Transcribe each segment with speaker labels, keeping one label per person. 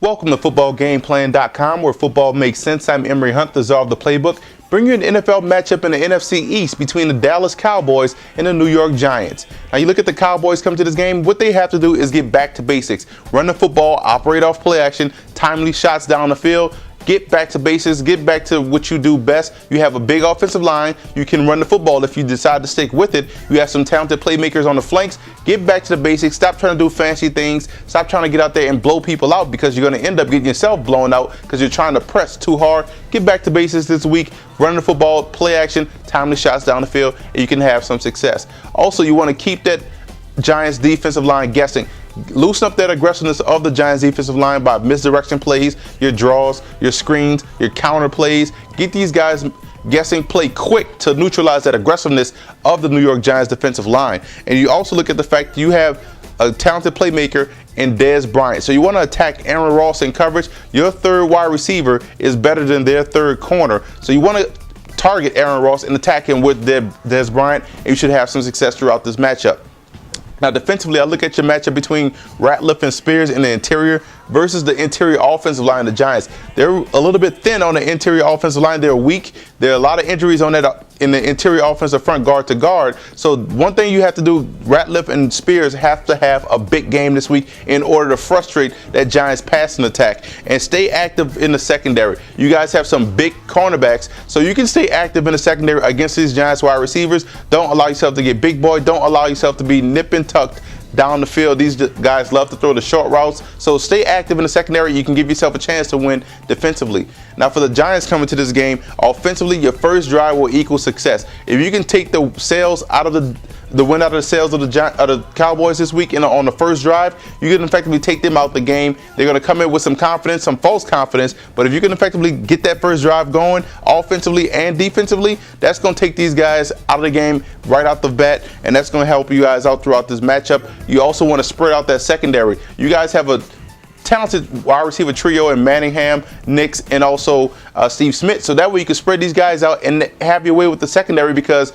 Speaker 1: Welcome to FootballGamePlan.com, where football makes sense. I'm Emory Hunt, the czar of the playbook, bringing you an NFL matchup in the NFC East between the Dallas Cowboys and the New York Giants. Now, you look at the Cowboys come to this game, what they have to do is get back to basics. Run the football, operate off play action, timely shots down the field. Get back to basics, get back to what you do best. You have a big offensive line. You can run the football if you decide to stick with it. You have some talented playmakers on the flanks. Get back to the basics. Stop trying to do fancy things. Stop trying to get out there and blow people out, because you're going to end up getting yourself blown out because you're trying to press too hard. Get back to basics this week. Run the football, play action, timely shots down the field, and you can have some success. Also, you want to keep that Giants defensive line guessing. Loosen up that aggressiveness of the Giants defensive line by misdirection plays, your draws, your screens, your counter plays. Get these guys guessing, play quick to neutralize that aggressiveness of the New York Giants defensive line. And you also look at the fact that you have a talented playmaker in Dez Bryant. So you want to attack Aaron Ross in coverage. Your third wide receiver is better than their third corner. So you want to target Aaron Ross and attack him with Dez Bryant, and you should have some success throughout this matchup. Now, defensively, I look at your matchup between Ratliff and Spears in the interior versus the interior offensive line of the Giants. They're a little bit thin on the interior offensive line. They're weak. There are a lot of injuries on that in the interior offensive front, guard to guard. So one thing you have to do, Ratliff and Spears have to have a big game this week in order to frustrate that Giants passing attack, and stay active in the secondary. You guys have some big cornerbacks, so you can stay active in the secondary against these Giants wide receivers. Don't allow yourself to get big boy. Don't allow yourself to be nip and tucked down the field. These guys love to throw the short routes, so stay active in the secondary. You can give yourself a chance to win defensively. Now, for the Giants coming to this game, offensively, your first drive will equal success. If you can take the sails out of the wind out of the sails of the Cowboys this week on the first drive, you can effectively take them out the game. They're going to come in with some confidence, some false confidence, but if you can effectively get that first drive going offensively and defensively, that's going to take these guys out of the game right out the bat, and that's going to help you guys out throughout this matchup. You also want to spread out that secondary. You guys have a talented wide receiver trio in Manningham, Nix, and also Steve Smith, so that way you can spread these guys out and have your way with the secondary, because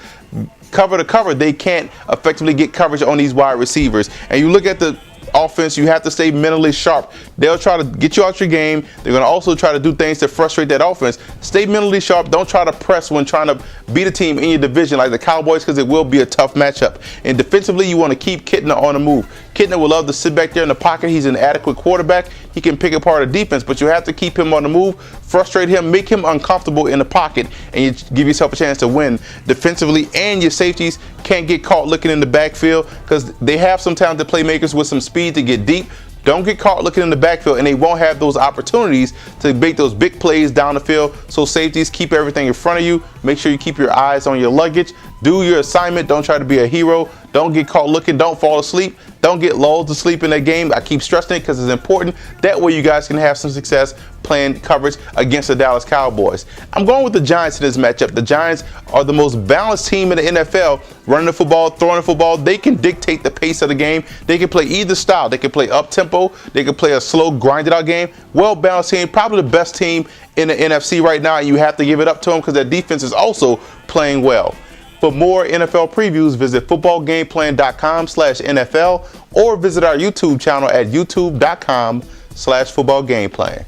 Speaker 1: cover to cover, they can't effectively get coverage on these wide receivers. And you look at the offense, you have to stay mentally sharp. They'll try to get you out your game. They're going to also try to do things to frustrate that offense. Stay mentally sharp. Don't try to press when trying to beat a team in your division like the Cowboys, because it will be a tough matchup. And defensively, you want to keep Kitna on the move. Kitna will love to sit back there in the pocket. He's an adequate quarterback. He can pick apart a defense, but you have to keep him on the move, frustrate him, make him uncomfortable in the pocket, and you give yourself a chance to win defensively. And your safeties can't get caught looking in the backfield, because they have some talented playmakers with some speed to get deep. Don't get caught looking in the backfield, and they won't have those opportunities to make those big plays down the field. So safeties, keep everything in front of you. Make sure you keep your eyes on your luggage. Do your assignment. Don't try to be a hero. Don't get caught looking. Don't fall asleep. Don't get lulled to sleep in that game. I keep stressing it because it's important. That way you guys can have some success playing coverage against the Dallas Cowboys. I'm going with the Giants in this matchup. The Giants are the most balanced team in the NFL. Running the football, throwing the football, they can dictate the pace of the game. They can play either style. They can play up-tempo. They can play a slow, grinded-out game. Well-balanced team, probably the best team in the NFC right now, and you have to give it up to them because their defense is also playing well. For more NFL previews, visit footballgameplan.com/NFL or visit our YouTube channel at youtube.com/footballgameplan.